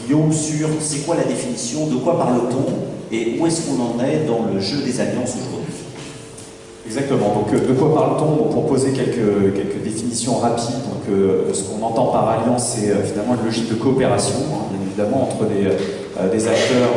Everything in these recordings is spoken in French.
Guillaume, sur c'est quoi la définition, de quoi parle-t-on et où est-ce qu'on en est dans le jeu des alliances aujourd'hui? Exactement. Donc, de quoi parle-t-on? Pour poser quelques définitions rapides. Donc, ce qu'on entend par alliance, c'est finalement une logique de coopération, hein, bien évidemment, entre des acteurs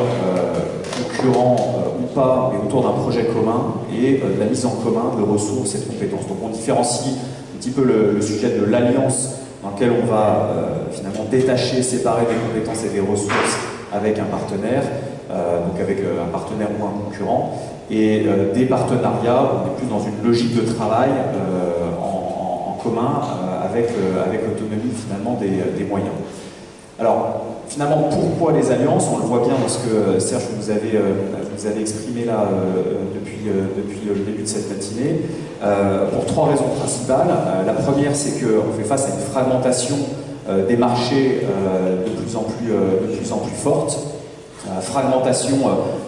concurrents ou pas, mais autour d'un projet commun et de la mise en commun de ressources et de compétences. Donc, on différencie un petit peu le sujet de l'alliance, dans lequel on va finalement détacher, séparer des compétences et des ressources avec un partenaire, donc avec un partenaire ou un concurrent, et des partenariats où on est plus dans une logique de travail en commun avec l'autonomie finalement des moyens. Alors finalement, pourquoi les alliances? On le voit bien dans ce que Serge vous avez exprimé là depuis le début de cette matinée, pour trois raisons principales. La première, c'est qu'on fait face à une fragmentation des marchés de plus en plus forte. Fragmentation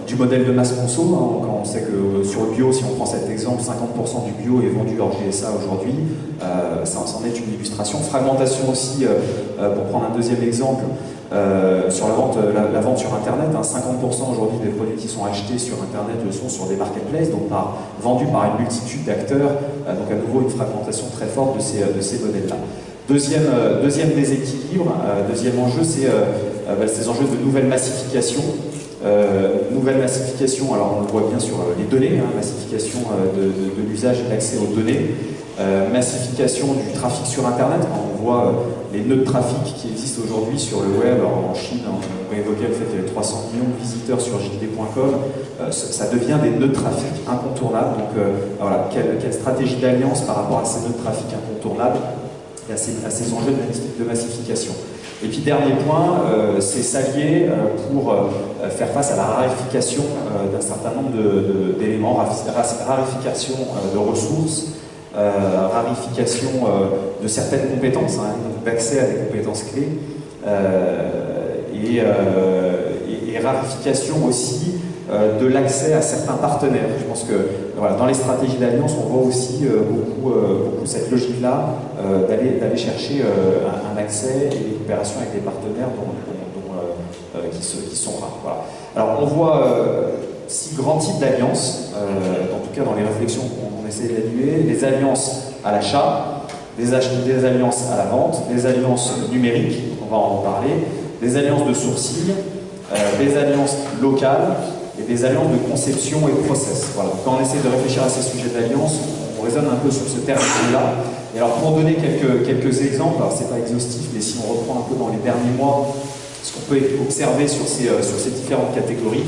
du modèle de masse conso, hein, quand on sait que sur le bio, si on prend cet exemple, 50% du bio est vendu hors GSA aujourd'hui, ça en est une illustration. Fragmentation aussi, pour prendre un deuxième exemple, sur la vente sur Internet, hein, 50% aujourd'hui des produits qui sont achetés sur Internet le sont sur des marketplaces, donc vendus par une multitude d'acteurs, donc à nouveau une fragmentation très forte de ces modèles-là. Deuxième déséquilibre, deuxième enjeu, c'est ces enjeux de nouvelle massification. Nouvelle massification, alors on le voit bien sur les données, hein, massification de l'usage et de l'accès aux données, massification du trafic sur Internet. Quand on voit les nœuds de trafic qui existent aujourd'hui sur le web, en Chine, on peut évoquer le fait qu'il y avait 300 millions de visiteurs sur jd.com, ça devient des nœuds de trafic incontournables. Donc voilà, quelle stratégie d'alliance par rapport à ces nœuds de trafic incontournables et à ces enjeux de massification. Et puis dernier point, c'est s'allier pour faire face à la raréfication d'un certain nombre d'éléments, raréfication de ressources, raréfication de certaines compétences, hein, d'accès à des compétences clés, et raréfication aussi de l'accès à certains partenaires. Je pense que voilà, dans les stratégies d'alliance, on voit aussi beaucoup cette logique-là d'aller chercher un accès et des coopérations avec des partenaires qui sont rares. Voilà. Alors on voit 6 grands types d'alliances, en tout cas dans les réflexions qu'on essaie d'évaluer: les alliances à l'achat, des alliances à la vente, des alliances numériques, on va en parler, des alliances de sourcing, des alliances locales, et des alliances de conception et de process. Voilà. Quand on essaie de réfléchir à ces sujets d'alliance, on raisonne un peu sur ce terme-là. Et alors, pour donner quelques exemples, alors c'est pas exhaustif, mais si on reprend un peu dans les derniers mois, ce qu'on peut observer sur ces différentes catégories,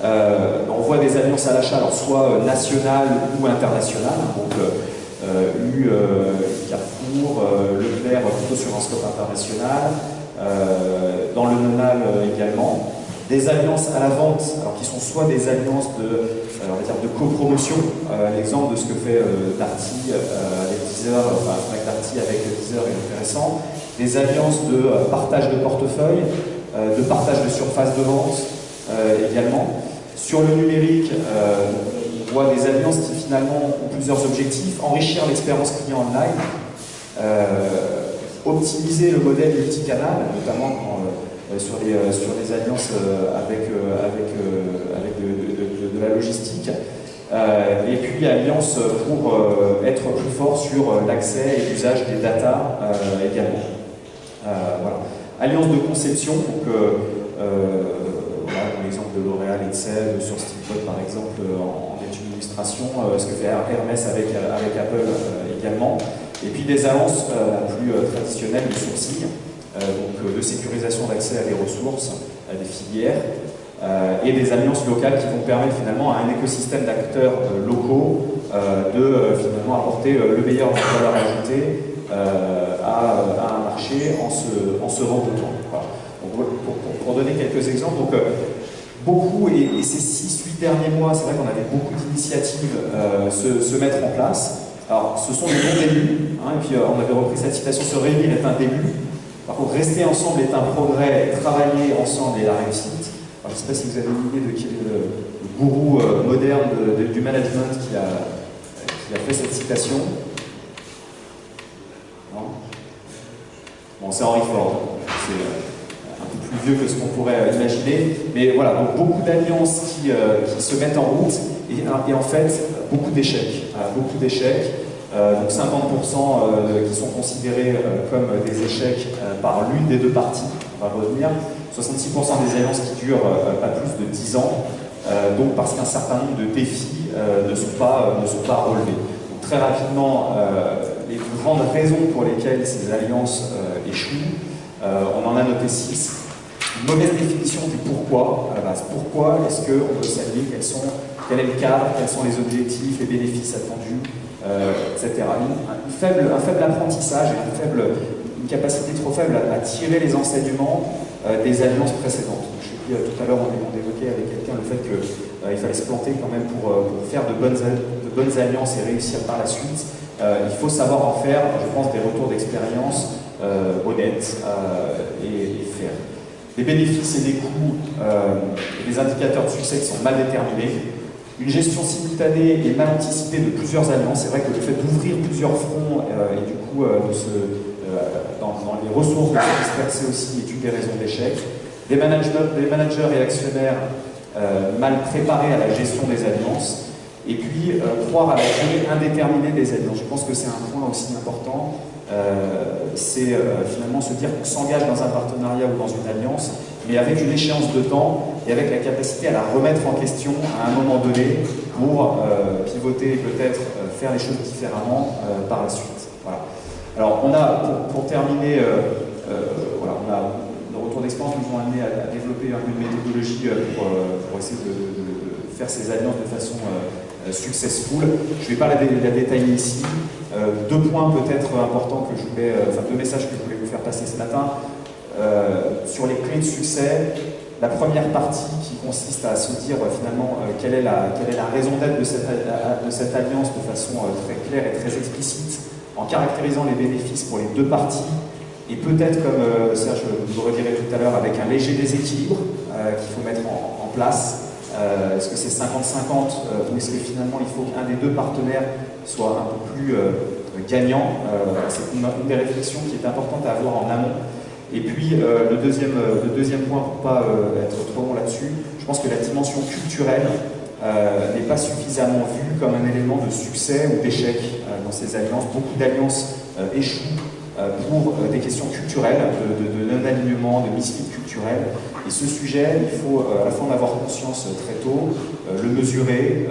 on voit des alliances à l'achat, alors soit nationales ou internationales, donc Carrefour, Leclerc plutôt sur un scope international, dans le nonal également. Des alliances à la vente, alors qui sont soit des alliances de copromotion, l'exemple de ce que fait Darty avec Deezer, enfin Darty avec Deezer est intéressant, des alliances de partage de portefeuille, de partage de surface de vente également. Sur le numérique, on voit des alliances qui finalement ont plusieurs objectifs: enrichir l'expérience client online, optimiser le modèle multicanal, notamment sur les alliances avec de la logistique, et puis alliance pour être plus fort sur l'accès et l'usage des data également. Voilà. Alliance de conception, donc voilà, l'exemple de L'Oréal et de Cell sur Steelpod par exemple en est une illustration, ce que fait Hermès avec Apple également, et puis des alliances plus traditionnelles de sourcing, donc de sécurisation d'accès à des ressources, à des filières, et des alliances locales qui vont permettre finalement à un écosystème d'acteurs locaux de finalement apporter le meilleur de la valeur ajoutée à un marché en se regroupant. Voilà. Donc, pour donner quelques exemples, donc, beaucoup, et ces 6-8 derniers mois, c'est vrai qu'on avait beaucoup d'initiatives se mettre en place. Alors, ce sont des bons débuts, hein, et puis on avait repris cette citation: se réunir est un début. Par contre, rester ensemble est un progrès, travailler ensemble est la réussite. Alors, je ne sais pas si vous avez une idée de qui est le gourou moderne du management qui a fait cette citation. Non? Bon, c'est Henry Ford, c'est un peu plus vieux que ce qu'on pourrait imaginer. Mais voilà, donc beaucoup d'alliances qui se mettent en route et en fait beaucoup d'échecs. Beaucoup d'échecs. Donc 50% qui sont considérés comme des échecs par l'une des deux parties, on va revenir. 66% des alliances qui durent pas plus de 10 ans, donc parce qu'un certain nombre de défis ne sont pas relevés. Donc très rapidement, les grandes raisons pour lesquelles ces alliances échouent, on en a noté 6. Une mauvaise définition du pourquoi, à la base. Pourquoi est-ce qu'on veut s'allier, quel est le cadre, quels sont les objectifs, les bénéfices attendus, etc. Un faible apprentissage et une capacité trop faible à tirer les enseignements des alliances précédentes. Donc, je l'ai dit tout à l'heure, on évoquait avec quelqu'un le fait qu'il fallait se planter quand même pour faire de bonnes alliances et réussir par la suite. Il faut savoir en faire, je pense, des retours d'expérience honnêtes et faire. Les bénéfices et les coûts, les indicateurs de succès qui sont mal déterminés. Une gestion simultanée et mal anticipée de plusieurs alliances. C'est vrai que le fait d'ouvrir plusieurs fronts et du coup dans les ressources de se disperser aussi est une des raisons d'échec. Des managers et actionnaires mal préparés à la gestion des alliances. Et puis croire à la durée indéterminée des alliances. Je pense que c'est un point aussi important. C'est finalement se dire qu'on s'engage dans un partenariat ou dans une alliance, mais avec une échéance de temps et avec la capacité à la remettre en question à un moment donné pour pivoter et peut-être faire les choses différemment par la suite. Voilà. Alors on a, pour terminer, voilà, on a le retour d'expérience nous ont amené à développer un peu une méthodologie pour essayer de faire ces alliances de façon successful. Je ne vais pas la détailler ici. Deux points peut-être importants que je voulais, deux messages que je voulais vous faire passer ce matin. Sur les clés de succès, la première partie qui consiste à se dire finalement quelle est la raison d'être de cette alliance de façon très claire et très explicite, en caractérisant les bénéfices pour les deux parties, et peut-être, comme Serge vous le redirait tout à l'heure, avec un léger déséquilibre qu'il faut mettre en place. Est-ce que c'est 50-50 ou est-ce que finalement il faut qu'un des deux partenaires soit un peu plus gagnant? C'est une des réflexions qui est importante à avoir en amont. Et puis le deuxième point, pour ne pas être trop long là-dessus, je pense que la dimension culturelle n'est pas suffisamment vue comme un élément de succès ou d'échec dans ces alliances. Beaucoup d'alliances échouent pour des questions culturelles, de non-alignement, de misfit culturel. Et ce sujet, il faut à la fois en avoir conscience très tôt, le mesurer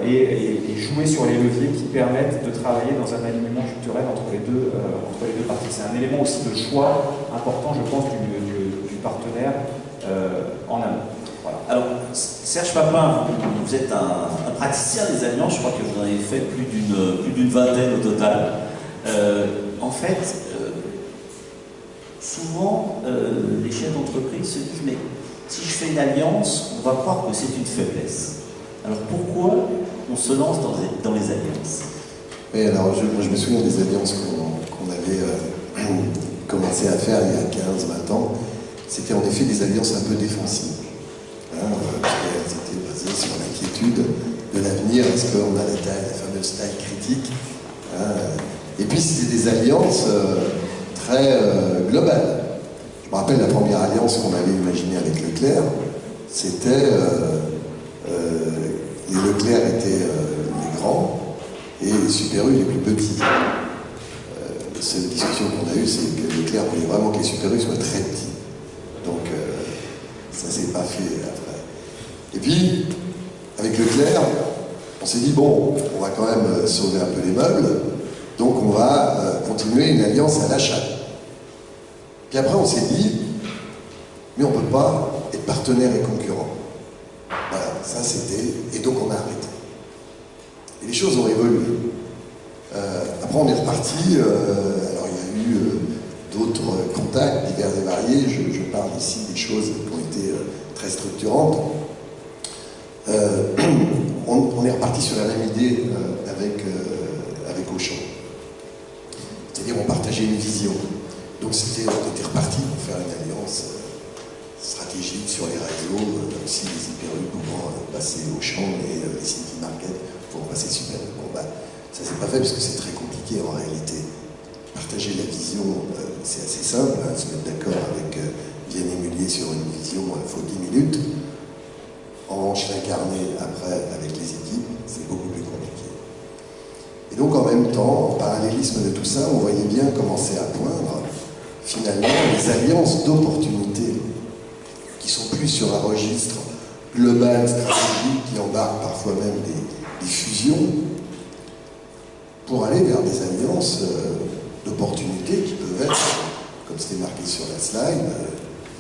et jouer sur les leviers qui permettent de travailler dans un alignement culturel entre les deux parties. C'est un élément aussi de choix important, je pense, du partenaire en amont. Voilà. Alors, Serge Papin, vous êtes un praticien des alliances, je crois que vous en avez fait plus d'une vingtaine au total. En fait, souvent, les chefs d'entreprise se disent « mais si je fais une alliance, on va croire que c'est une faiblesse ». Alors pourquoi on se lance dans les alliances? Oui, alors moi je me souviens des alliances qu'on avait commencé à faire il y a 15-20 ans. C'était en effet des alliances un peu défensives. Parce qu'elles étaient basées sur l'inquiétude de l'avenir. Est-ce qu'on a la fameuse taille critique? Et puis c'était des alliances très globales. Je me rappelle la première alliance qu'on avait imaginée avec Leclerc, c'était les Leclerc étaient les grands et les Super U les plus petits. La seule discussion qu'on a eue, c'est que Leclerc voulait vraiment que les Super U soient très petits. Donc ça s'est pas fait après. Et puis, avec Leclerc, on s'est dit, bon, on va quand même sauver un peu les meubles, donc on va continuer une alliance à l'achat. Puis après, on s'est dit, mais on ne peut pas être partenaire et concurrent. Voilà, ça c'était... Et donc on a arrêté. Et les choses ont évolué. Après, on est reparti. Alors, il y a eu d'autres contacts divers et variés. Je parle ici des choses qui ont été très structurantes. On est reparti sur la même idée avec Auchan. C'est-à-dire on partageait une vision. Donc on était reparti pour faire une alliance stratégique sur les réseaux, aussi les Hyper U pouvant passer Auchan et les City Market pour passer Super U. Bon, bah, ça s'est pas fait parce que c'est très compliqué en réalité. Partager la vision, c'est assez simple, se mettre d'accord avec viennent émuler sur une vision, il faut 10 minutes. En revanche, l'incarner après avec les équipes, c'est beaucoup plus compliqué. Et donc en même temps, en parallélisme de tout ça, on voyait bien commencer à poindre finalement les alliances d'opportunités qui sont plus sur un registre global, stratégique, qui embarque parfois même des fusions, pour aller vers des alliances d'opportunités qui peuvent être, comme c'était marqué sur la slide,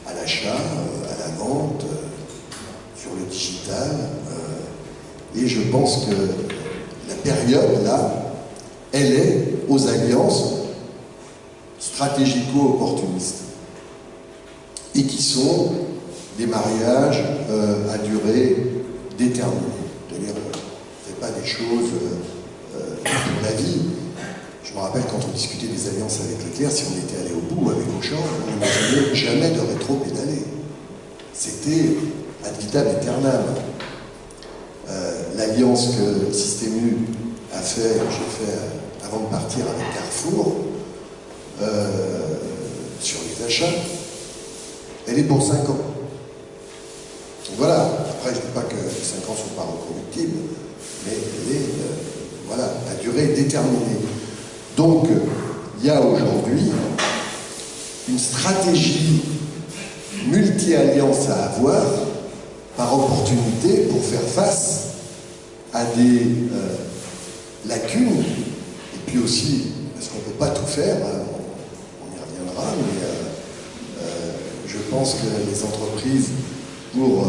à l'achat, à la vente, sur le digital. Et je pense que la période, là, elle est aux alliances stratégico-opportunistes et qui sont des mariages à durée déterminée. C'est-à-dire, on ne fait pas des choses pour la vie. Je me rappelle quand on discutait des alliances avec Leclerc, si on était allé au bout avec Auchan, on n'imaginait jamais de rétro-pédaler. C'était ad vitam aeternam. L'alliance que Système U a fait, j'ai fait avant de partir avec Carrefour, sur les achats, elle est pour 5 ans. Donc voilà, après je ne dis pas que les 5 ans ne sont pas reconductibles, mais elle est voilà, à durée déterminée. Donc il y a aujourd'hui une stratégie multi-alliance à avoir par opportunité pour faire face à des lacunes, et puis aussi, parce qu'on ne peut pas tout faire, on y reviendra, mais je pense que les entreprises, pour,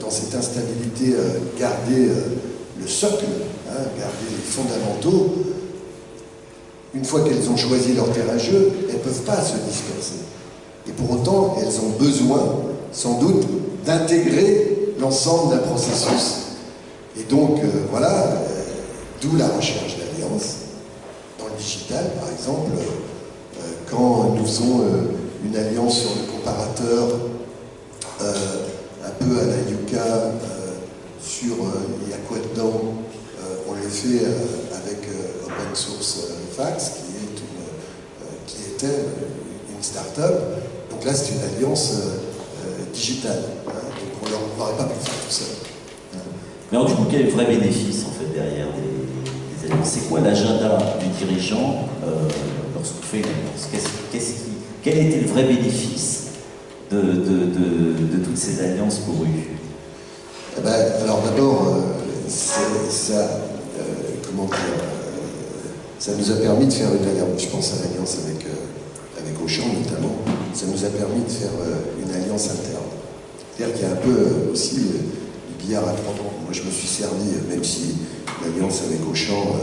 dans cette instabilité, garder le socle, garder les fondamentaux, une fois qu'elles ont choisi leur terrain de jeu, elles ne peuvent pas se disperser. Et pour autant, elles ont besoin, sans doute, d'intégrer l'ensemble d'un processus. Et donc, voilà, d'où la recherche d'alliance. Dans le digital, par exemple, quand nous faisons une alliance sur le comparateur, un peu à la Yuka, sur il y a quoi dedans, on le fait avec Open Source Fax, qui était une start-up. Donc là, c'est une alliance digitale. Donc on n'aurait pas pu faire tout seul. Mais alors du coup, quel est le vrai bénéfice en fait derrière des alliances? C'est quoi l'agenda du dirigeant lorsqu'on fait une alliance? Quel était le vrai bénéfice de toutes ces alliances pour eux? Eh ben, alors d'abord, ça nous a permis de faire une alliance, je pense à l'alliance avec Auchan notamment, ça nous a permis de faire une alliance interne. C'est-à-dire qu'il y a un peu aussi du billard à 30 ans. Moi je me suis servi, même si l'alliance avec Auchan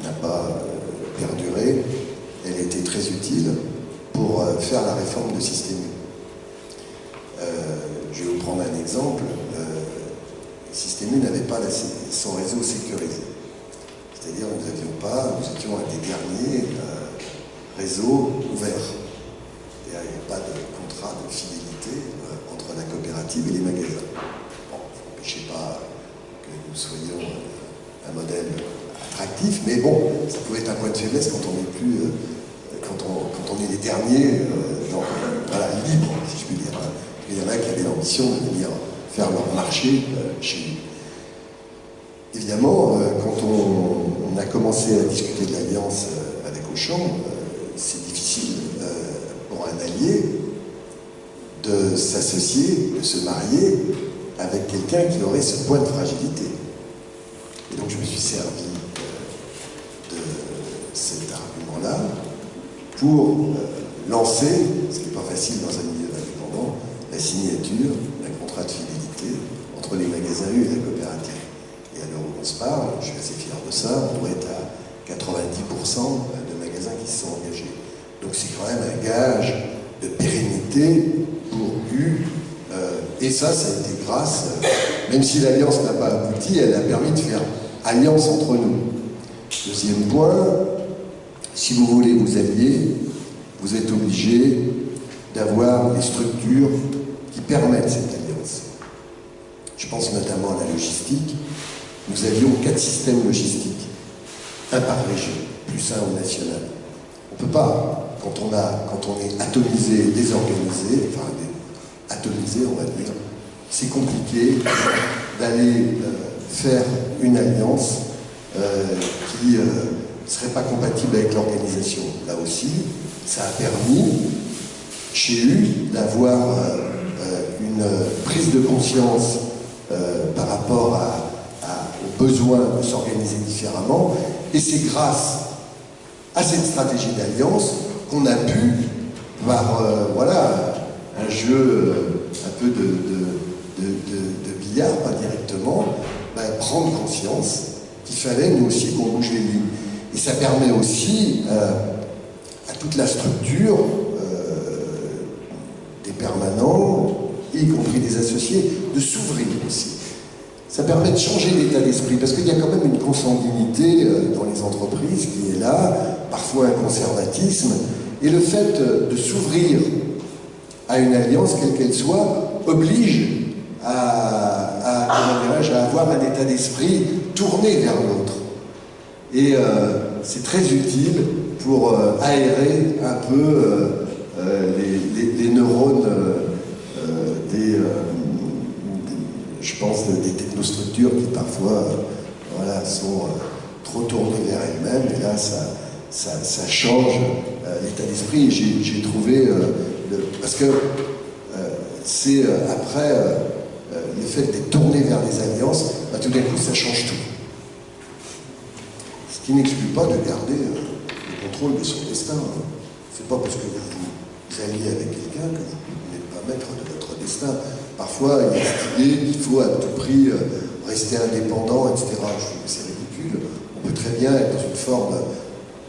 n'a pas perduré, elle a été très utile pour faire la réforme de Système U. Je vais vous prendre un exemple. Système U n'avait pas son réseau sécurisé. C'est-à-dire nous étions un des derniers réseaux ouverts. Il n'y avait pas de contrat de fidélité entre la coopérative et les magasins. Bon, ça n'empêchait pas que nous soyons un modèle attractif, mais bon, ça pouvait être un point de faiblesse quand on n'est plus, quand on est les derniers, voilà, libres, si je puis dire. Il y en a qui avaient l'ambition de venir faire leur marché chez nous. Évidemment, quand on a commencé à discuter de l'alliance avec Auchan, c'est difficile pour un allié de s'associer, de se marier avec quelqu'un qui aurait ce point de fragilité. Et donc je me suis servi de cet argument-là pour lancer, ce qui n'est pas facile dans un milieu indépendant, la signature d'un contrat de fidélité entre les magasins U et la coopérative. Et à l'heure où on se parle, je suis assez fier de ça, on doit être à 90% de magasins qui se sont engagés. Donc c'est quand même un gage de pérennité pour U. Et ça a été grâce, même si l'alliance n'a pas abouti, elle a permis de faire alliance entre nous. Deuxième point, si vous voulez vous allier, vous êtes obligé d'avoir les structures qui permettent cette alliance. Je pense notamment à la logistique. Nous avions 4 systèmes logistiques, un par région, plus un au national. On ne peut pas, quand on est atomisé, désorganisé, enfin atomisé, on va dire. C'est compliqué d'aller faire une alliance qui ne serait pas compatible avec l'organisation. Là aussi, ça a permis chez U d'avoir une prise de conscience par rapport au besoin de s'organiser différemment, et c'est grâce à cette stratégie d'alliance qu'on a pu, par voilà, un jeu un peu de billard, pas directement, prendre conscience qu'il fallait nous aussi qu'on bouge les lignes. Et ça permet aussi à toute la structure des permanents, y compris des associés, de s'ouvrir aussi. Ça permet de changer l'état d'esprit, parce qu'il y a quand même une consanguinité dans les entreprises qui est là, parfois un conservatisme, et le fait de s'ouvrir à une alliance, quelle qu'elle soit, oblige à avoir un état d'esprit tourné vers l'autre. Et c'est très utile pour aérer un peu les neurones je pense, des technostructures qui parfois voilà, sont trop tournées vers elles-mêmes, et là ça change l'état d'esprit. J'ai trouvé, parce que c'est après le fait d'être tourné vers des alliances, tout d'un coup ça change tout. Ce qui n'exclut pas de garder le contrôle de son destin. C'est pas parce que vous vous alliez avec quelqu'un que vous n'êtes pas maître de votre destin. Parfois, il y a cette idée qu'il faut à tout prix rester indépendant, etc. Je trouve que c'est ridicule. On peut très bien être dans une forme,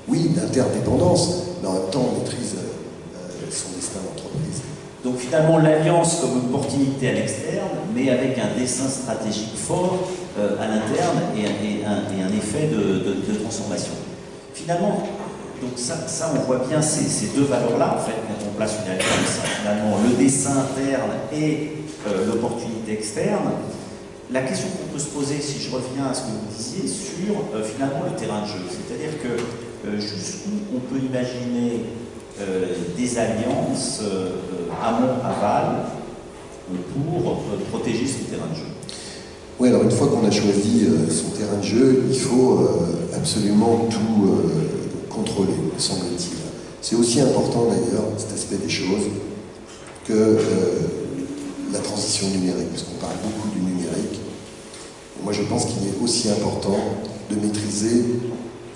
oui, d'interdépendance, mais en même temps, on maîtrise son destin d'entreprise. Donc finalement, l'alliance comme opportunité à l'externe, mais avec un dessin stratégique fort à l'interne et un effet de transformation. Finalement, donc ça on voit bien ces deux valeurs-là, en fait, quand on place une alliance, finalement, le dessin interne et l'opportunité externe. La question qu'on peut se poser, si je reviens à ce que vous disiez, sur finalement le terrain de jeu, c'est-à-dire que jusqu'où on peut imaginer des alliances amont-aval pour protéger son terrain de jeu. Oui, alors une fois qu'on a choisi son terrain de jeu, il faut absolument tout contrôler, me semble-t-il. C'est aussi important d'ailleurs, cet aspect des choses, que la transition numérique, parce qu'on parle beaucoup du numérique. Et moi je pense qu'il est aussi important de maîtriser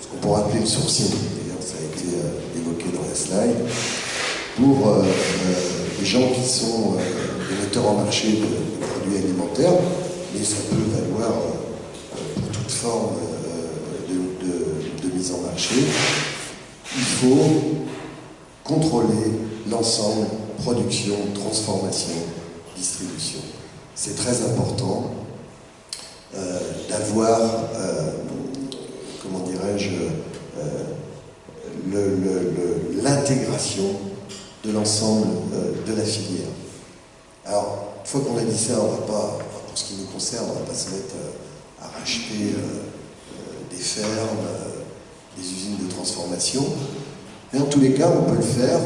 ce qu'on pourrait appeler le sourcing. D'ailleurs ça a été évoqué dans la slide. Pour les gens qui sont des metteurs en marché de produits alimentaires, mais ça peut valoir pour toute forme de mise en marché, il faut contrôler l'ensemble, production, transformation, distribution. C'est très important d'avoir, comment dirais-je, l'intégration de l'ensemble de la filière. Alors, une fois qu'on a dit ça, on va pas, pour ce qui nous concerne, on ne va pas se mettre à racheter des fermes, des usines de transformation. Mais en tous les cas, on peut le faire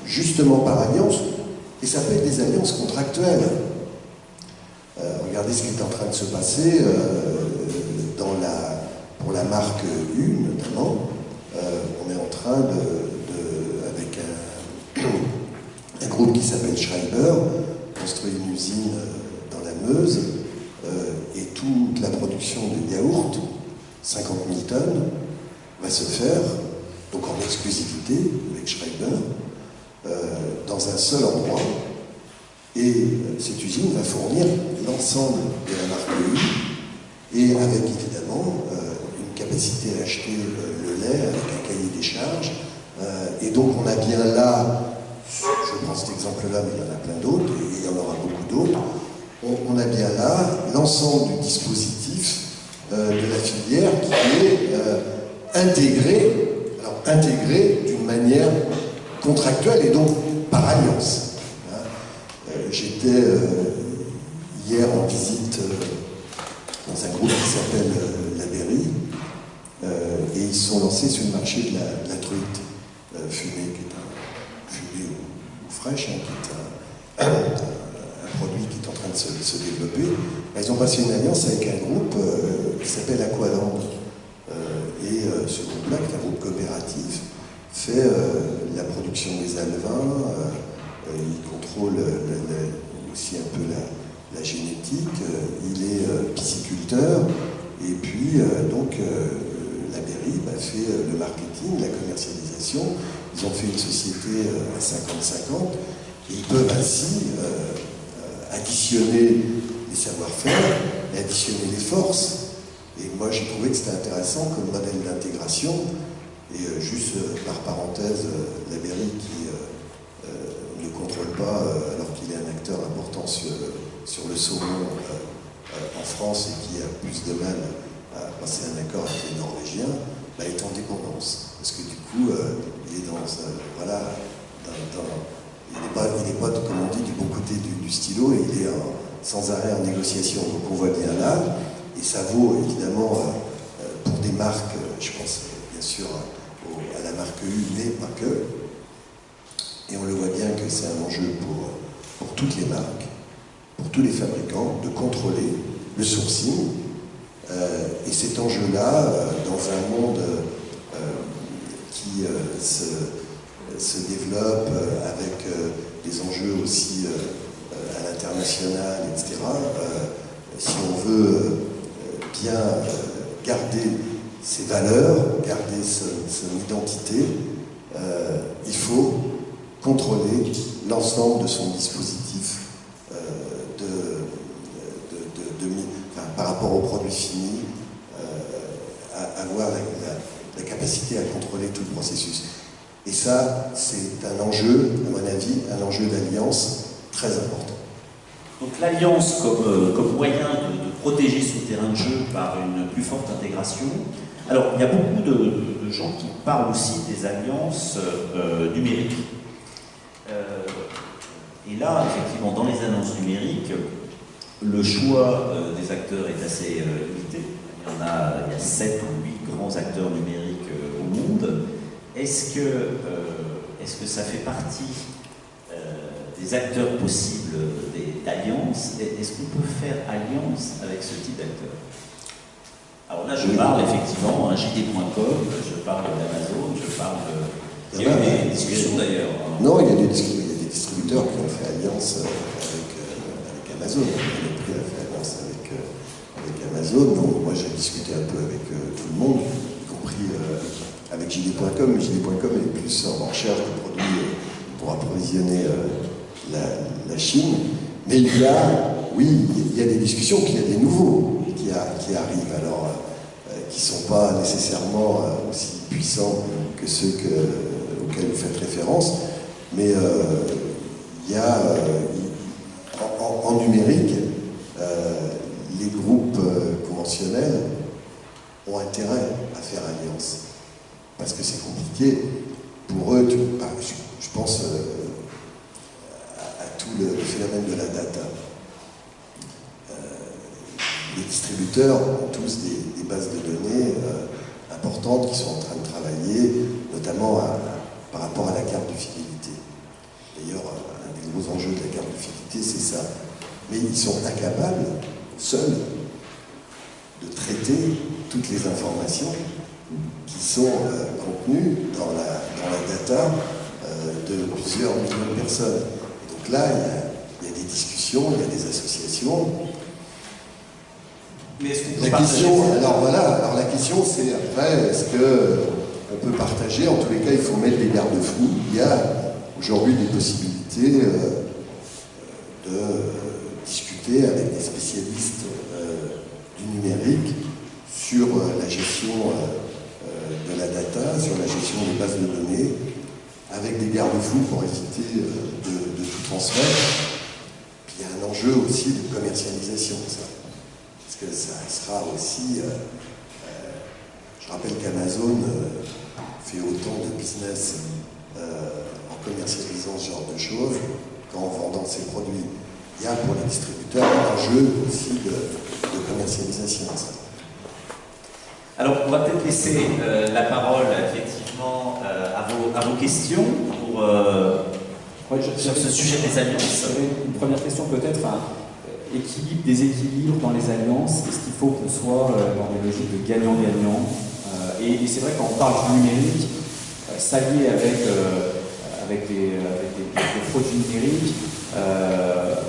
justement par alliance, et ça peut être des alliances contractuelles. Regardez ce qui est en train de se passer pour la marque U, notamment. On est en train avec un groupe qui s'appelle Schreiber, construit une usine dans la Meuse, et toute la production de yaourts, 50 000 tonnes, va se faire, donc en exclusivité avec Schreiber, dans un seul endroit. Et cette usine va fournir l'ensemble de la marque U, et avec évidemment une capacité à acheter le lait avec un cahier des charges. Et donc on a bien là, je prends cet exemple-là, mais il y en a plein d'autres, et il y en aura beaucoup d'autres, on a bien là l'ensemble du dispositif de la filière qui est intégré d'une manière contractuelle et donc par alliance. J'étais hier en visite dans un groupe qui s'appelle La Berry, et ils sont lancés sur le marché de la truite fumée, qui est un fumée ou fraîche, hein, qui est train de se développer, ils ont passé une alliance avec un groupe qui s'appelle Aqualand. Et ce groupe-là, qui est un groupe coopératif, fait la production des alevins, il contrôle aussi un peu la génétique, il est pisciculteur, et puis donc la mairie fait le marketing, la commercialisation. Ils ont fait une société à 50-50, et ils peuvent ainsi additionner les savoir-faire et additionner les forces. Et moi j'ai trouvé que c'était intéressant comme modèle d'intégration. Et juste par parenthèse, la mairie qui ne contrôle pas, alors qu'il est un acteur important sur le saumon en France et qui a plus de mal à passer un accord avec les Norvégiens, est en dépendance. Parce que du coup, il est dans il n'est pas, comme on dit, du bon côté du stylo, et il est sans arrêt en négociation. Donc on voit bien là, et ça vaut évidemment pour des marques, je pense bien sûr à la marque U, mais pas que. Et on le voit bien que c'est un enjeu pour toutes les marques, pour tous les fabricants, de contrôler le sourcing. Et cet enjeu-là, dans un monde qui se développe avec des enjeux aussi à l'international, etc., si on veut bien garder ses valeurs, garder son identité, il faut contrôler l'ensemble de son dispositif par rapport aux produits finis, avoir la capacité à contrôler tout le processus. Et ça, c'est un enjeu, à mon avis, un enjeu d'alliance très important. Donc l'alliance comme moyen de protéger son terrain de jeu par une plus forte intégration. Alors, il y a beaucoup de gens qui parlent aussi des alliances numériques. Et là, effectivement, dans les annonces numériques, le choix des acteurs est assez limité. Il y a 7 ou 8 grands acteurs numériques au monde. Est-ce que ça fait partie des acteurs possibles d'alliance? Est-ce qu'on peut faire alliance avec ce type d'acteurs? Alors là, je parle effectivement JD.com, je parle d'Amazon, je parle de... Il y a eu des discussions d'ailleurs. Non, il y a des distributeurs qui ont fait alliance avec Amazon. Il y a fait alliance avec Amazon. Donc, moi, j'ai discuté un peu avec tout le monde, y compris avec JD.com. Mais JD.com est plus en recherche de produits pour approvisionner la Chine. Mais il y a des discussions, qu'il y a des nouveaux qui arrivent, alors qui ne sont pas nécessairement aussi puissants que ceux auxquels vous faites référence, mais il y a en numérique, les groupes conventionnels ont intérêt à faire alliance, parce que c'est compliqué pour eux. Je pense à tout le phénomène de la data. Les distributeurs ont tous des bases de données importantes qui sont en train de travailler, notamment par rapport à la carte de fidélité. D'ailleurs, un des gros enjeux de la carte de fidélité, c'est ça. Mais ils sont incapables, seuls, de traiter toutes les informations qui sont contenues dans la data de plusieurs millions de personnes. Et donc là, il y a des discussions, il y a des associations. Mais est-ce qu'on peut la question, c'est après, est-ce qu'on peut partager? En tous les cas, il faut mettre des garde-fous. Il y a aujourd'hui des possibilités de discuter avec des spécialistes du numérique sur la gestion de la data, sur la gestion des bases de données, avec des garde-fous pour éviter de tout transfert. Puis il y a un enjeu aussi de commercialisation, ça. Parce que ça sera aussi... je rappelle qu'Amazon fait autant de business en commercialisant ce genre de choses qu'en vendant ses produits. Il y a pour les distributeurs un enjeu aussi de commercialisation. Ça. Alors, on va peut-être laisser la parole effectivement à vos questions pour, sur ce sujet des alliances. Une première question peut-être. équilibre, déséquilibre dans les alliances? Est-ce qu'il faut qu'on soit dans des logiques de gagnant-gagnant? Et c'est vrai, quand on parle du numérique, s'allier avec les produits numériques,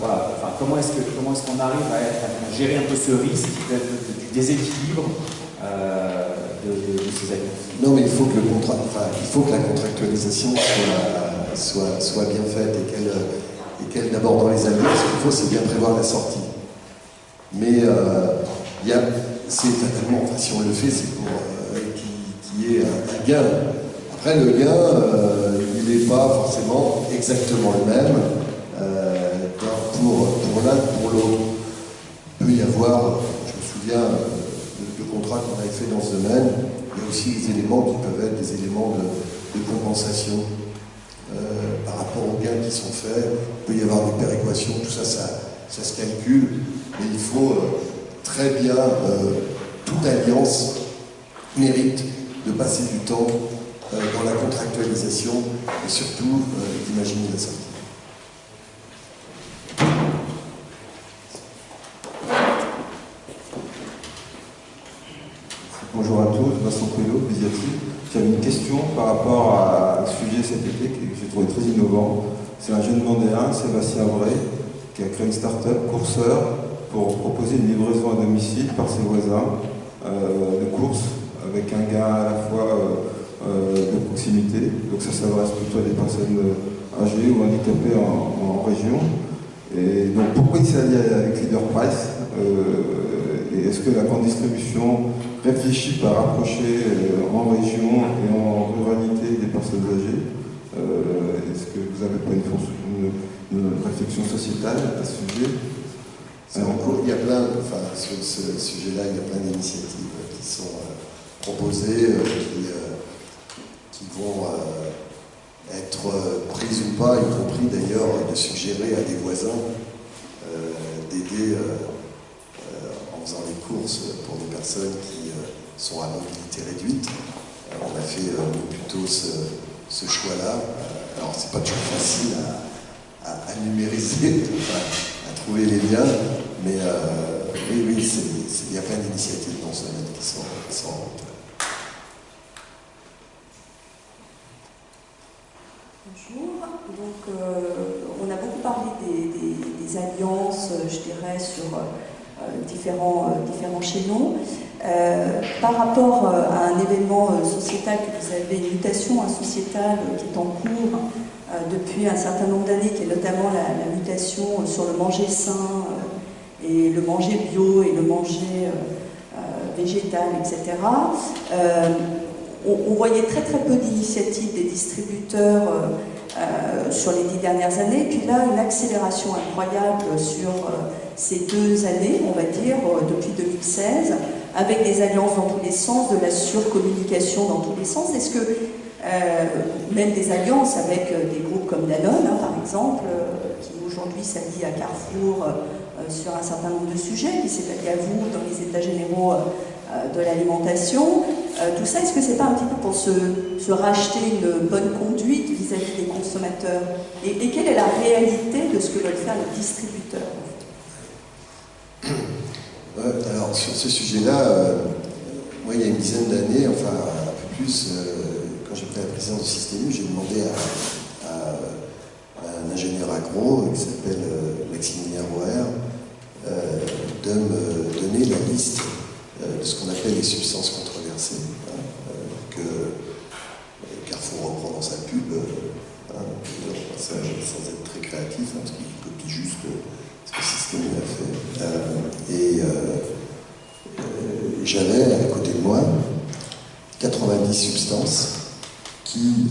voilà, enfin, comment est-ce qu'on arrive à gérer un peu ce risque du déséquilibre de ces alliances? Non, mais il faut que la contractualisation soit bien faite et qu'elle d'abord dans les alliances, ce qu'il faut, c'est bien prévoir la sortie. Mais c'est fatalement, enfin, si on le fait, c'est pour qu'il y ait un gain. Après, le gain, il n'est pas forcément exactement le même pour l'un que pour l'autre. Il peut y avoir, je me souviens de contrats qu'on avait fait dans ce domaine, il y a aussi des éléments qui peuvent être des éléments de compensation par rapport aux gains qui sont faits. Il peut y avoir des péréquations, tout ça, ça se calcule, mais il faut très bien, toute alliance mérite de passer du temps dans la contractualisation et surtout d'imaginer la sortie. Bonjour à tous, Vincent Coelho, Visiati. J'avais une question par rapport à un sujet cet été que j'ai trouvé très innovant. C'est un jeune Vendéen, Sébastien Bray, qui a créé une start-up, Courseur, pour proposer une livraison à domicile par ses voisins de courses, avec un gain à la fois de proximité. Donc ça s'adresse plutôt à des personnes âgées ou handicapées en région. Et donc pourquoi il s'est allié avec Leader Price et est-ce que la grande distribution réfléchit par rapprocher en région et en ruralité des personnes âgées? Est-ce que vous n'avez pas une réflexion sociétale à ce sujet? C'est en cours. Il y a plein, sur ce sujet-là, il y a plein d'initiatives qui sont proposées, qui vont être prises ou pas, y compris d'ailleurs de suggérer à des voisins d'aider en faisant les courses pour des personnes qui sont à mobilité réduite. On a fait plutôt ce choix-là. Alors c'est pas toujours facile à numériser, à trouver les liens, mais oui, il y a plein d'initiatives dans ce domaine qui sont en route. Bonjour, donc on a beaucoup parlé des alliances, je dirais, sur différents chaînons. Par rapport à un événement sociétal que vous avez, une mutation sociétale qui est en cours depuis un certain nombre d'années, qui est notamment la mutation sur le manger sain et le manger bio et le manger végétal, etc. On voyait très très peu d'initiatives des distributeurs sur les 10 dernières années, puis là une accélération incroyable sur ces 2 années, on va dire, depuis 2016, avec des alliances dans tous les sens, de la surcommunication dans tous les sens. Est-ce que même des alliances avec des groupes comme Danone, par exemple, qui aujourd'hui s'allie à Carrefour sur un certain nombre de sujets, qui s'est allié à vous dans les états généraux de l'alimentation, tout ça, est-ce que c'est pas un petit peu pour se racheter une bonne conduite vis-à-vis des consommateurs? Et quelle est la réalité de ce que veulent faire les distributeurs? Alors sur ce sujet-là, moi il y a une dizaine d'années, enfin un peu plus, quand j'ai pris la présidence du Système U, j'ai demandé à un ingénieur agro qui s'appelle Maximilien Roer de me donner la liste de ce qu'on appelle les substances controversées, que Carrefour reprend dans sa pub, sans être très créatif, parce qu'il copie juste ce que le Système U a fait. J'avais à côté de moi 90 substances qui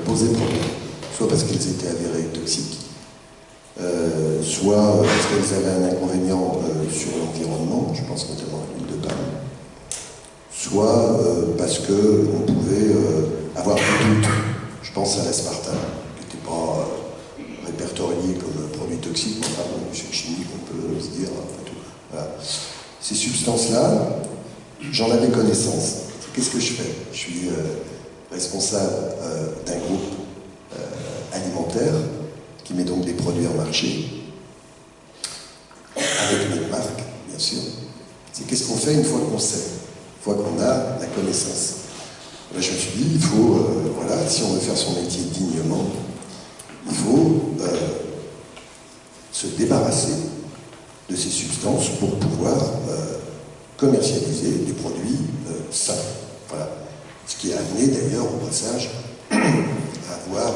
posaient problème, soit parce qu'elles étaient avérées toxiques, soit parce qu'elles avaient un inconvénient sur l'environnement, je pense notamment à l'huile de palme, soit parce qu'on pouvait avoir des doutes. Je pense à l'aspartame, qui n'était pas répertorié comme produit toxique, mais enfin, c'est chimique, on peut se dire, tout. Voilà. Ces substances-là, j'en avais connaissance. Qu'est-ce que je fais? Je suis responsable d'un groupe alimentaire qui met donc des produits en marché, avec avec notre marque, bien sûr. C'est qu'est-ce qu'on fait une fois qu'on sait, une fois qu'on a la connaissance. Là, je me suis dit, il faut, voilà, si on veut faire son métier dignement, il faut se débarrasser de ces substances pour pouvoir commercialiser des produits sains. Voilà. Ce qui a amené d'ailleurs au passage à avoir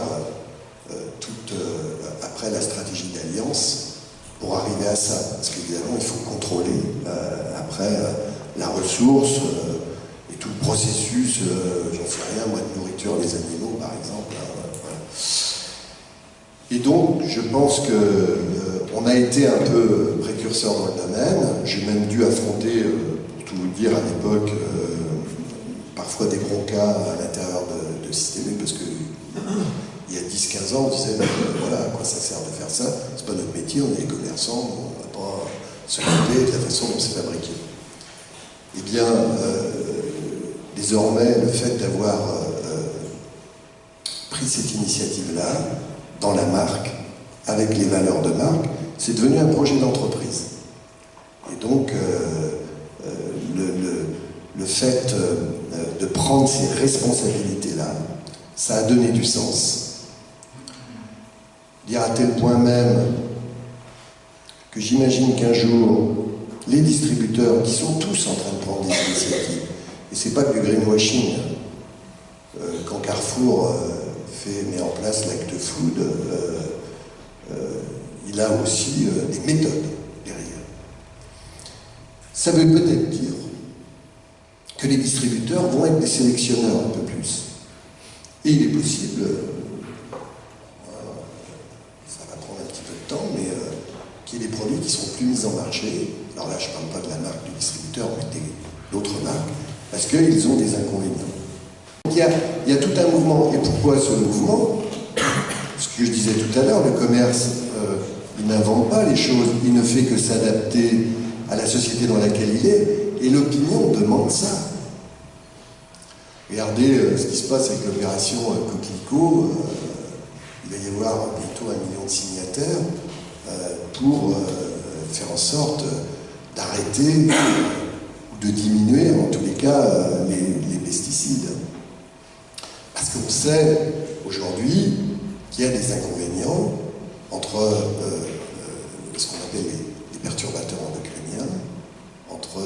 après la stratégie d'alliance pour arriver à ça. Parce qu'évidemment, il faut contrôler après la ressource et tout le processus, j'en sais rien, moi, de nourriture des animaux, par exemple. Voilà. Et donc, je pense qu'on a été un peu précurseur dans le domaine. J'ai même dû affronter, pour tout vous dire, à l'époque, parfois des gros cas à l'intérieur de Système U, parce que il y a 10-15 ans, on disait, voilà, à quoi ça sert de faire ça? C'est pas notre métier, on est des commerçants, on ne va pas s'occuper de la façon dont c'est fabriqué. Eh bien, désormais, le fait d'avoir pris cette initiative-là, dans la marque, avec les valeurs de marque, c'est devenu un projet d'entreprise. Et donc, le fait de prendre ces responsabilités-là, ça a donné du sens. Dire à tel point même que j'imagine qu'un jour, les distributeurs qui sont tous en train de prendre des initiatives, et c'est pas que du greenwashing, quand Carrefour met en place l'Act Food, il a aussi des méthodes derrière. Ça veut peut-être dire que les distributeurs vont être des sélectionneurs un peu plus. Et il est possible, ça va prendre un petit peu de temps, mais qu'il y ait des produits qui sont plus mis en marché. Alors là, je ne parle pas de la marque du distributeur, mais d'autres marques, parce qu'ils ont des inconvénients. Donc il y a tout un mouvement. Et pourquoi ce mouvement? Ce que je disais tout à l'heure, le commerce, il n'invente pas les choses, il ne fait que s'adapter à la société dans laquelle il est, et l'opinion demande ça. Regardez ce qui se passe avec l'opération Coquelicot. Il va y avoir bientôt 1 million de signataires pour faire en sorte d'arrêter ou de diminuer, en tous les cas, les pesticides. Parce qu'on sait aujourd'hui qu'il y a des inconvénients entre ce qu'on appelle les perturbateurs endocriniens, entre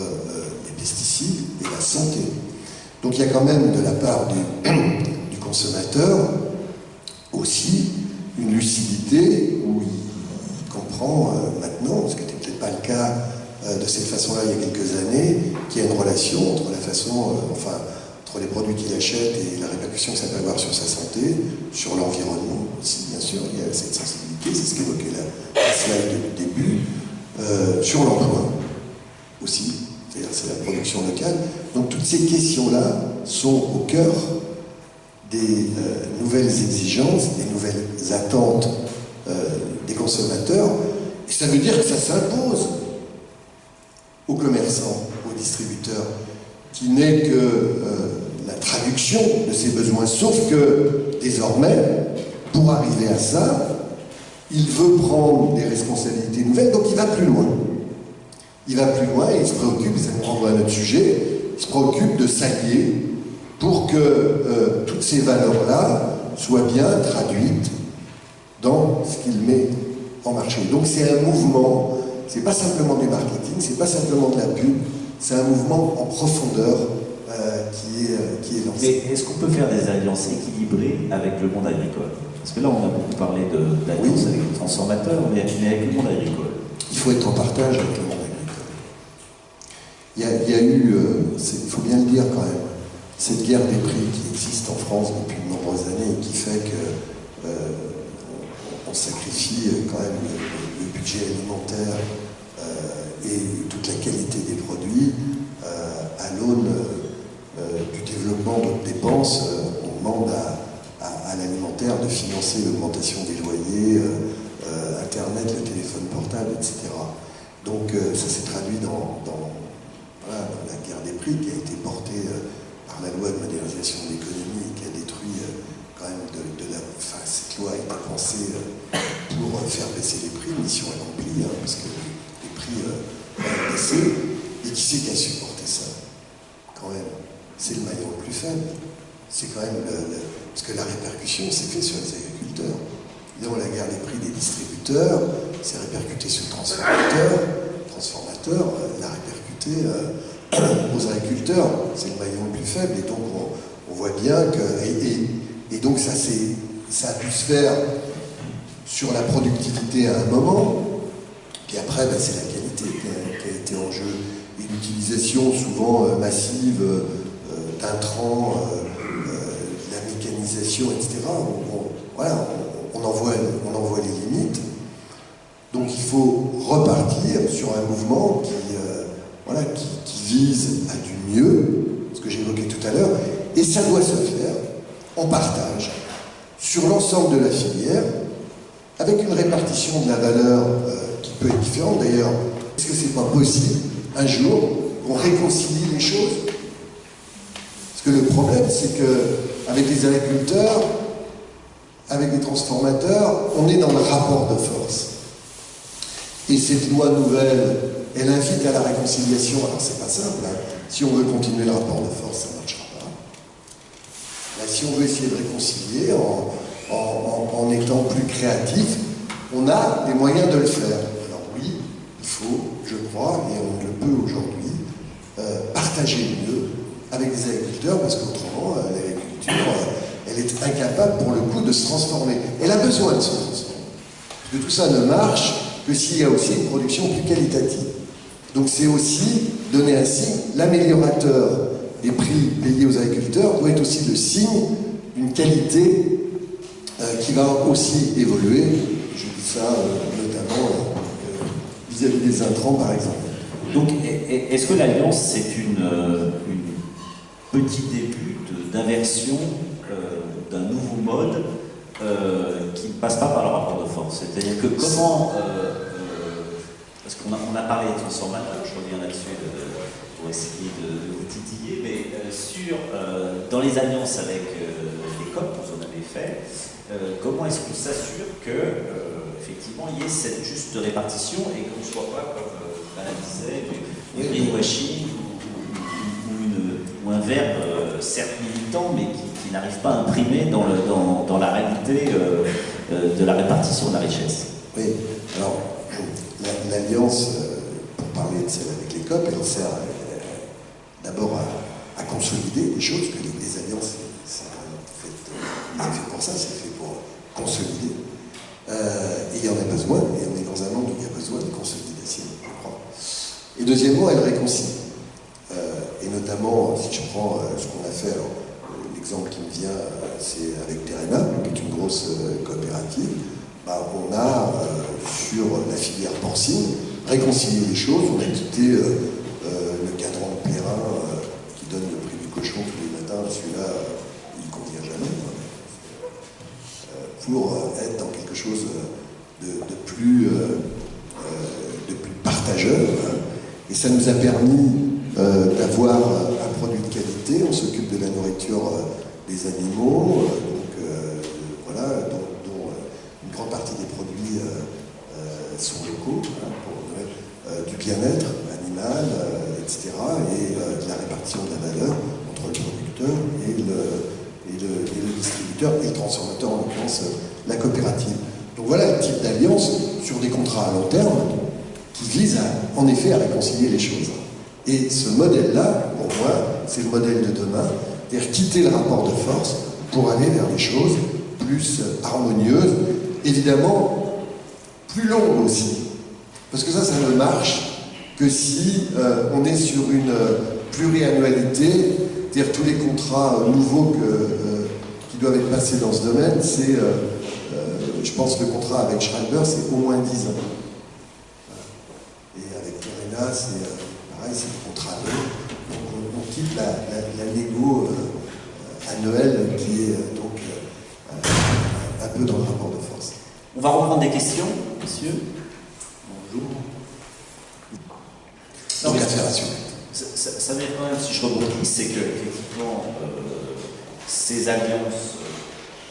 les pesticides et la santé. Donc il y a quand même de la part du consommateur aussi une lucidité où il comprend maintenant, ce qui n'était peut-être pas le cas de cette façon-là il y a quelques années, qu'il y a une relation entre la façon, entre les produits qu'il achète et la répercussion que ça peut avoir sur sa santé, sur l'environnement aussi, bien sûr, il y a cette sensibilité, c'est ce qu'évoquait la slide du début, sur l'emploi aussi. C'est la production locale. Donc toutes ces questions-là sont au cœur des nouvelles exigences, des nouvelles attentes des consommateurs. Et ça veut dire que ça s'impose aux commerçants, aux distributeurs, qui n'est que la traduction de ces besoins. Sauf que désormais, pour arriver à ça, il veut prendre des responsabilités nouvelles, donc il va plus loin. Il va plus loin et il se préoccupe, et ça nous renvoie à notre sujet, il se préoccupe de s'allier pour que toutes ces valeurs-là soient bien traduites dans ce qu'il met en marché. Donc c'est un mouvement, c'est pas simplement du marketing, c'est pas simplement de la pub, c'est un mouvement en profondeur qui est lancé. Mais est-ce qu'on peut faire des alliances équilibrées avec le monde agricole? Parce que là, on a beaucoup parlé d'alliance avec les transformateurs, mais avec le monde agricole. Il faut être en partage avec le monde agricole. Il y a eu, il faut bien le dire quand même, cette guerre des prix qui existe en France depuis de nombreuses années et qui fait que on sacrifie quand même le budget alimentaire et toute la qualité des produits à l'aune du développement d'autres dépenses. On demande à l'alimentaire de financer l'augmentation des loyers, Internet, le téléphone portable, etc. Donc ça s'est traduit dans la guerre des prix qui a été portée par la loi de modernisation de l'économie et qui a détruit quand même cette loi a été pensée pour faire baisser les prix, mission accomplie, parce que les prix passé. Et qui c'est qui a supporté ça? Quand même, c'est le maillon le plus faible. C'est quand même parce que la répercussion s'est faite sur les agriculteurs. Évidemment, la guerre des prix des distributeurs, c'est répercuté sur le transformateur, l'a répercuté aux agriculteurs. C'est le maillon le plus faible. Et donc, on voit bien que. Et donc, ça a pu se faire sur la productivité à un moment. Puis après, ben, c'est la qualité qui a été en jeu. Et l'utilisation souvent massive d'intrants, de la mécanisation, etc. Voilà, on en voit les limites. Donc il faut repartir sur un mouvement qui vise à du mieux, ce que j'évoquais tout à l'heure, et ça doit se faire en partage sur l'ensemble de la filière, avec une répartition de la valeur qui peut être différente. D'ailleurs, est-ce que c'est pas possible un jour qu'on réconcilie les choses? Parce que le problème, c'est qu'avec les agriculteurs, avec les transformateurs, on est dans le rapport de force. Et cette loi nouvelle, elle invite à la réconciliation. Alors c'est pas simple, hein. Si on veut continuer le rapport de force, ça ne marchera pas. Là, si on veut essayer de réconcilier en étant plus créatif, on a les moyens de le faire. Alors oui, il faut, je crois, et on le peut aujourd'hui, partager mieux avec les agriculteurs, parce qu'autrement, l'agriculture, elle est incapable pour le coup de se transformer. Elle a besoin de se transformer. Parce que tout ça ne marche que s'il y a aussi une production plus qualitative. Donc c'est aussi donner un signe. L'améliorateur des prix payés aux agriculteurs doit être aussi le signe d'une qualité qui va aussi évoluer. Je dis ça notamment vis-à-vis des intrants, par exemple. Donc, est-ce que l'Alliance, c'est une petit début d'inversion d'un nouveau mode qui ne passe pas par le rapport de force? C'est-à-dire que comment... parce qu'on a parlé des transformateurs, je reviens là-dessus pour essayer de vous titiller, mais dans les alliances avec les COP, vous en avez fait, comment est-ce qu'on s'assure que effectivement il y ait cette juste répartition et qu'on ne soit pas, comme Alain disait, du greenwashing ou un verbe certes militant mais qui n'arrive pas à imprimer dans la réalité de la répartition de la richesse? Oui, alors l'Alliance, pour parler de celle avec les COP, elle sert d'abord à consolider les choses, que les alliances, c'est fait pour ça, c'est fait pour consolider. Et il y en a besoin, et on est dans un monde où il y a besoin de consolidation, je crois. Et deuxièmement, elle réconcilie. Et notamment, si je prends ce qu'on a fait, alors, l'exemple qui me vient, c'est avec Terena, qui est une grosse coopérative. On a, sur la filière porcine, réconcilié les choses. On a quitté le cadran de Perrin qui donne le prix du cochon tous les matins. Celui-là, il ne convient jamais. Pour être dans quelque chose de plus partageur. Et ça nous a permis d'avoir un produit de qualité. On s'occupe de la nourriture des animaux, dont une grande partie des produits sont locaux, du bien-être animal, etc. Et de la répartition de la valeur entre le producteur et le distributeur et le transformateur, en l'occurrence la coopérative. Donc voilà le type d'alliance sur des contrats à long terme qui vise en effet à réconcilier les choses. Et ce modèle-là, pour moi, c'est le modèle de demain, c'est-à-dire quitter le rapport de force pour aller vers des choses plus harmonieuses, évidemment plus longues aussi. Parce que ça ne marche que si on est sur une pluriannualité, c'est-à-dire tous les contrats nouveaux qui doivent être passés dans ce domaine, c'est, je pense, le contrat avec Schreiber, c'est au moins 10 ans. Et avec Terena, c'est pareil, c'est le contrat annuel. Donc on quitte la négo annuelle qui est donc un peu dans le rapport de force. On va reprendre des questions, monsieur. Bonjour. Donc l'affaire assurée. Ça m'est quand même, si je rebondis, c'est que effectivement ces alliances,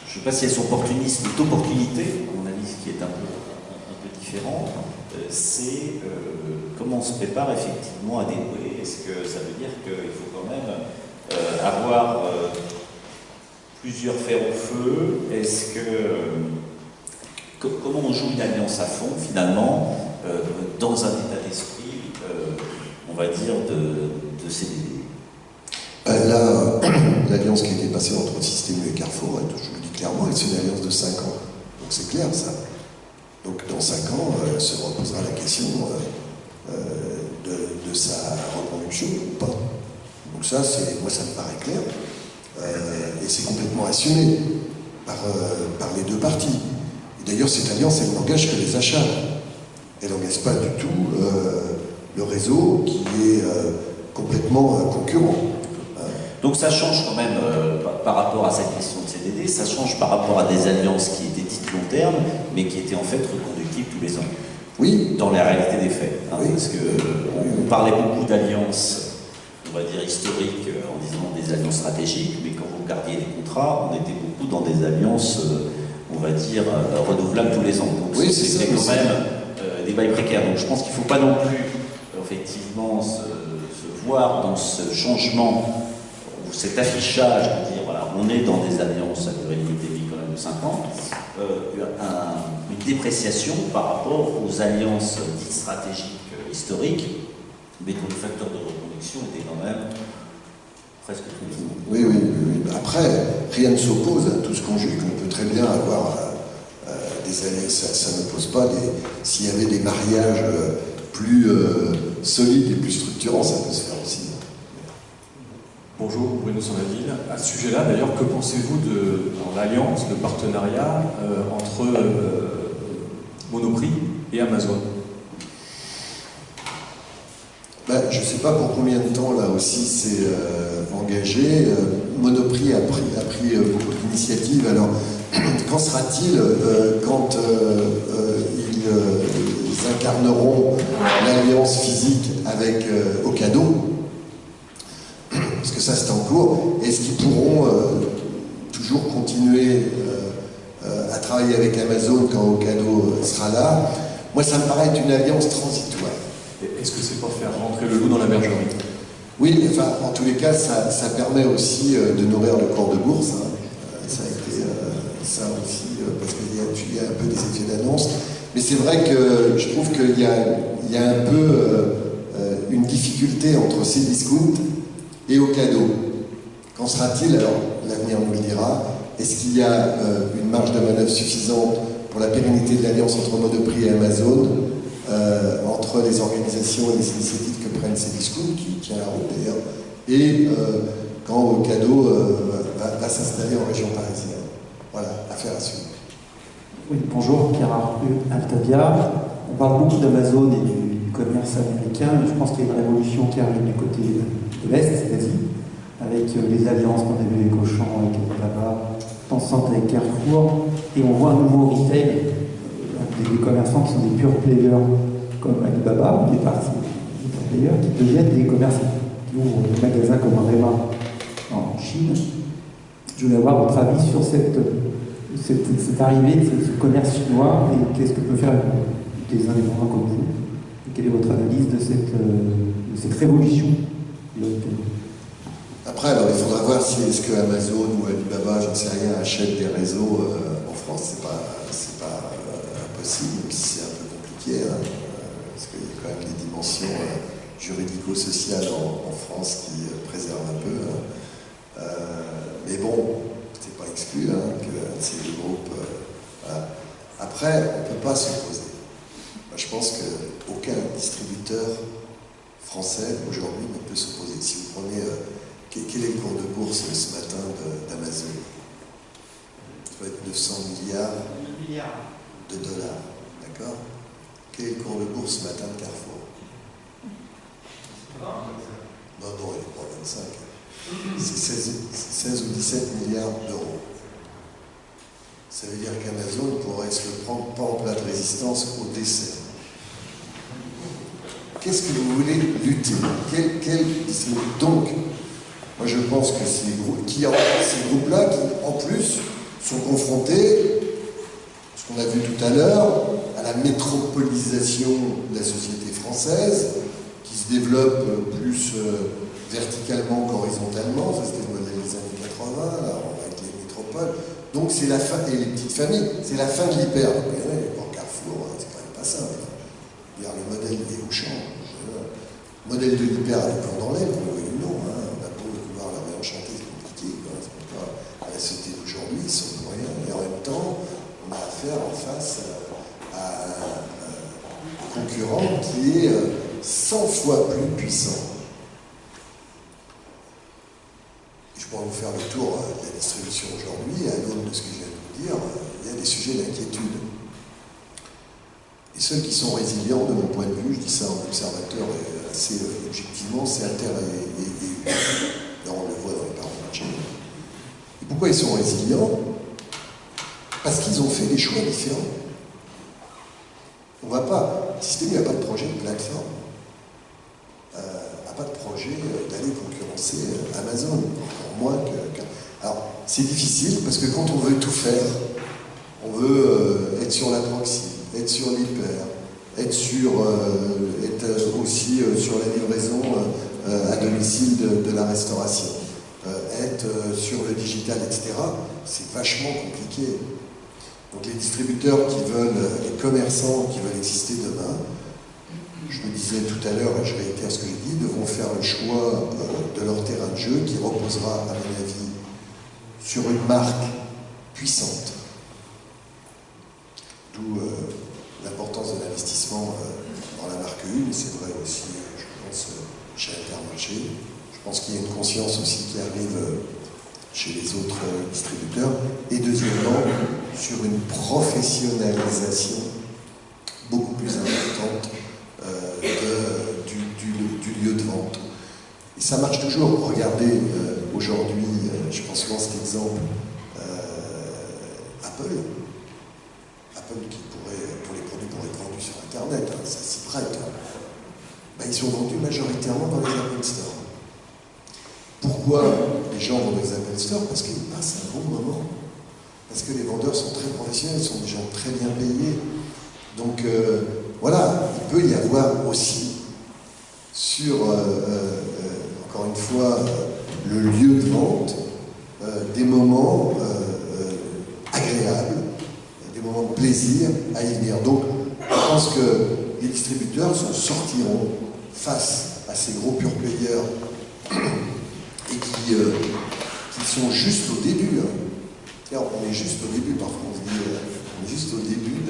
je ne sais pas si elles sont opportunistes ou d'opportunité, à mon avis, ce qui est un peu peu différent, c'est comment on se prépare effectivement à dénouer. Est-ce que ça veut dire qu'il faut quand même avoir plusieurs fers au feu? Est-ce que comment on joue une alliance à fond finalement dans un état d'esprit, on va dire, de CDD? Là, l'alliance qui a été passée entre Système U et Carrefour, je vous le dis clairement, c'est une alliance de 5 ans. Donc c'est clair ça. Donc dans 5 ans, se reposera la question de sa reconduction ou pas. Donc ça, moi ça me paraît clair. Et c'est complètement assumé par les deux parties. Et d'ailleurs, cette alliance, elle n'engage que les achats. Elle n'engage pas du tout le réseau qui est complètement concurrent. Donc ça change quand même par rapport à cette question de CDD, ça change par rapport à des alliances qui étaient dites long terme, mais qui étaient en fait reconductibles tous les ans. Oui. Dans la réalité des faits. Hein, oui. Parce qu'on parlait beaucoup d'alliances, on va dire historiques, en disant des alliances stratégiques, mais quand vous regardiez les contrats, on était beaucoup dans des alliances, on va dire, renouvelables tous les ans. Donc oui, c'était quand même des bails précaires. Donc je pense qu'il ne faut pas non plus, effectivement, se voir dans ce changement, cet affichage de dire, voilà, on est dans des alliances à durée limitée quand même de 5 ans, une dépréciation par rapport aux alliances dites stratégiques historiques, mais dont le facteur de reconduction était quand même presque tous les ans. Oui, oui, oui. Après, rien ne s'oppose à tout ce conjugue. On peut très bien avoir des alliances, ça ne pose pas s'il y avait des mariages plus solides et plus structurants, ça peut se faire aussi. Bonjour, Bruno Sanaville. À ce sujet-là, d'ailleurs, que pensez-vous de l'alliance, de partenariat entre Monoprix et Amazon? Je ne sais pas pour combien de temps, là aussi, c'est engagé. Monoprix a pris beaucoup d'initiatives. Alors, qu'en sera-t-il quand ils incarneront l'alliance physique avec Ocado? Parce que ça, c'est en cours. Est-ce qu'ils pourront toujours continuer à travailler avec Amazon quand Ocado sera là? Moi, ça me paraît être une alliance transitoire. Est-ce que c'est pour faire rentrer le loup dans la bergerie? Oui, enfin, en tous les cas, ça permet aussi de nourrir le cours de bourse. Hein. Ça a été ça aussi, parce qu'il y a un peu des effets d'annonce. Mais c'est vrai que je trouve qu'il y a un peu une difficulté entre Cdiscount et Ocado. Qu'en sera-t-il? Alors, l'avenir nous le dira. Est-ce qu'il y a une marge de manœuvre suffisante pour la pérennité de l'alliance entre Monoprix et Amazon, entre les organisations et les initiatives que prennent Cdiscount, qui tient la route d'ailleurs, et quand Ocado va s'installer en région parisienne? Voilà, affaire à suivre. Oui, bonjour, Pierre Arru, Altavia. On parle beaucoup d'Amazon et du commerce américain, mais je pense qu'il y a une révolution qui arrive du côté de l'Est, d'Asie, avec les alliances qu'on a vu avec Auchan, avec Alibaba, Tencent avec Carrefour, et on voit un nouveau retail, des commerçants qui sont des pure players comme Alibaba, des parties des pure players, qui deviennent des commerçants, qui ouvrent des magasins comme Rema en Chine. Je voulais avoir votre avis sur cette arrivée de ce commerce chinois et qu'est-ce que peut faire des indépendants comme vous. Et quelle est votre analyse de cette révolution? Après, alors, il faudra voir si est-ce que Amazon ou Alibaba, j'en sais rien, achètent des réseaux en France. C'est pas impossible, même si c'est un peu compliqué, hein, parce qu'il y a quand même des dimensions juridico-sociales en France qui préservent un peu. Hein. Mais bon, c'est pas exclu hein, que ces deux groupes. Voilà. Après, on ne peut pas s'opposer. Je pense qu'aucun distributeur français aujourd'hui ne peut s'opposer. Si vous prenez. Quel est le cours de bourse ce matin d'Amazon? Ça doit être 900 milliards de dollars. D'accord? Quel est le cours de bourse ce matin de Carrefour? Non, il est pas 25. C'est 16 ou 17 milliards d'euros. Ça veut dire qu'Amazon pourrait se le prendre pas en plat de résistance au décès. Qu'est-ce que vous voulez lutter? Donc, moi je pense que ces groupes-là qui en plus sont confrontés, ce qu'on a vu tout à l'heure, à la métropolisation de la société française, qui se développe plus verticalement qu'horizontalement. Ça, c'était le modèle des années 80, là, avec les métropoles. Donc, c'est la fin, et les petites familles, c'est la fin de l'hyper. Donc, pour Carrefour, c'est quand même pas ça. Le modèle des Auchan, le modèle de l'hyper a des plans dans l'air, on le nom, hein. On a beau vouloir la réenchanter, c'est compliqué, c'est pas à la société d'aujourd'hui, ils sont pour rien. Et en même temps, on a affaire en face à un concurrent qui est 100 fois plus puissant. Et je pourrais vous faire le tour de la distribution aujourd'hui, à l'aune de ce que je viens de vous dire, il y a des sujets d'inquiétude. Et ceux qui sont résilients, de mon point de vue, je dis ça en observateur et assez objectivement, c'est Alter et là, on le voit dans les parents de marché. Et pourquoi ils sont résilients? Parce qu'ils ont fait des choix différents. On va pas, Système n'a pas de projet de plateforme, n'a pas de projet d'aller concurrencer Amazon, encore moins que. Alors, c'est difficile parce que quand on veut tout faire, on veut être sur la proxy, être sur l'hyper, être aussi sur la livraison à domicile de la restauration, être sur le digital, etc. C'est vachement compliqué. Donc les distributeurs qui veulent, les commerçants qui veulent exister demain, je le disais tout à l'heure et je réitère ce que j'ai dit, devront faire le choix de leur terrain de jeu qui reposera, à mon avis, sur une marque puissante. D'où l'importance de l'investissement dans la marque une, c'est vrai aussi, je pense, chez Intermarché. Je pense qu'il y a une conscience aussi qui arrive chez les autres distributeurs. Et deuxièmement, sur une professionnalisation beaucoup plus importante du lieu de vente. Et ça marche toujours. Regardez, aujourd'hui, je pense souvent cet exemple, Apple qui pourrait, pour les produits pourraient être vendus sur Internet, hein, ça s'y prête. Ben, ils sont vendus majoritairement dans les Apple Store. Pourquoi les gens vont dans les Apple Store? Parce qu'ils passent un bon moment. Parce que les vendeurs sont très professionnels, sont des gens très bien payés. Donc voilà, il peut y avoir aussi sur, encore une fois, le lieu de vente, des moments agréables, des moments de plaisir à y venir. Donc, je pense que les distributeurs s'en sortiront face à ces gros pure players et qui sont juste au début. Hein. On est juste au début, parfois on se dit, on est juste au début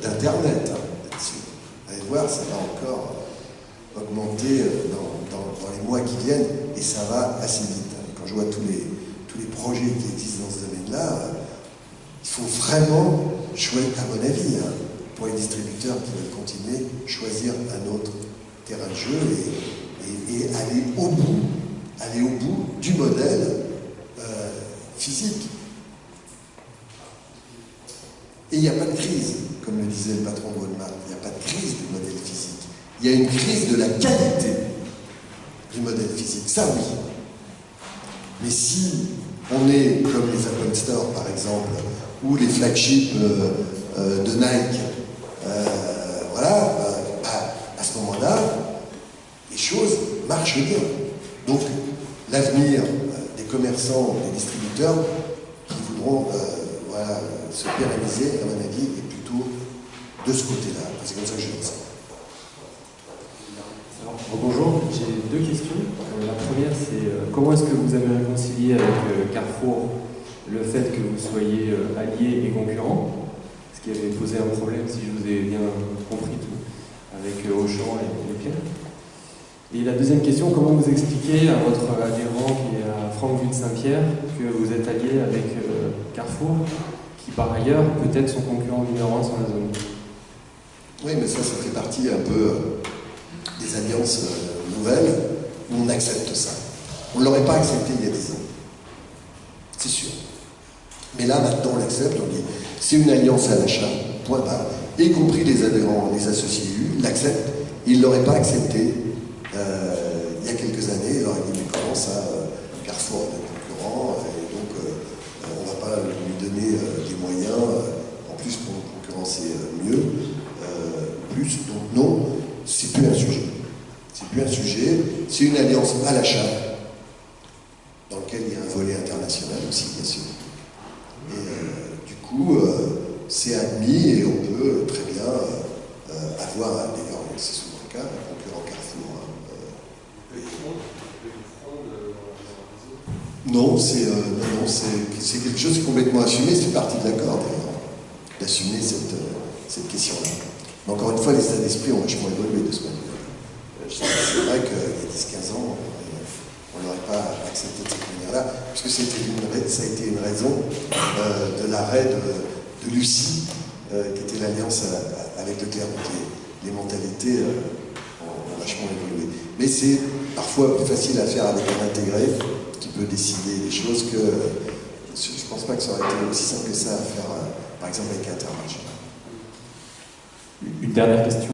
d'Internet. Hein, vous allez voir, ça va encore augmenter dans les mois qui viennent et ça va assez vite. Hein. Quand je vois tous les projets qui existent dans ce domaine-là, il faut vraiment choisir, à mon avis, hein, pour les distributeurs qui veulent continuer, choisir un autre terrain de jeu et aller au bout du modèle physique. Et il n'y a pas de crise, comme le disait le patron de Walmart, il n'y a pas de crise du modèle physique. Il y a une crise de la qualité du modèle physique, ça oui. Mais si on est comme les Apple Store par exemple, ou les flagships de Nike, à ce moment-là, les choses marchent bien. Donc l'avenir des commerçants, des distributeurs qui voudront se pérenniser, à mon avis, est plutôt de ce côté-là. C'est comme ça que je dis ça. Bonjour, j'ai deux questions. La première, c'est comment est-ce que vous avez réconcilié avec Carrefour le fait que vous soyez alliés et concurrents, ce qui avait posé un problème, si je vous ai bien compris tout, avec Auchan et Leclerc. Et la deuxième question, comment vous expliquez à votre adhérent qui est à Franck de Saint-Pierre que vous êtes allié avec Carrefour, qui par ailleurs peut être son concurrent numéro 1 sur la zone? Oui, mais ça fait partie un peu des alliances nouvelles où on accepte ça. On ne l'aurait pas accepté il y a 10 ans. C'est sûr. Mais là, maintenant, on l'accepte, on dit c'est une alliance à l'achat, point barre. Y compris les adhérents, les associés élus, l'acceptent. Ils ne l'auraient pas accepté il y a quelques années. Ils auraient dit mais comment ça, Carrefour est un concurrent, et donc on ne va pas lui donner des moyens, en plus pour penser mieux, plus. Donc non, c'est plus un sujet. C'est plus un sujet, c'est une alliance à l'achat, dans laquelle il y a un volet international aussi, bien sûr. Et du coup, c'est admis et on peut très bien avoir, d'ailleurs, c'est souvent le cas, un concurrent Carrefour. Non, c'est quelque chose de complètement assumé, c'est partie de l'accord d'ailleurs, d'assumer cette question-là. Mais encore une fois, les états d'esprit ont vachement évolué de ce point de vue. C'est vrai qu'il y a 10-15 ans, on n'aurait pas accepté de cette manière-là, puisque ça a été une raison de l'arrêt de Lucie, qui était l'alliance avec Leclerc. Donc les mentalités ont vachement évolué. Mais c'est parfois plus facile à faire avec un intégré qui peut décider des choses que je ne pense pas que ça aurait été aussi simple que ça à faire, par exemple, avec Intermarché. Une dernière question.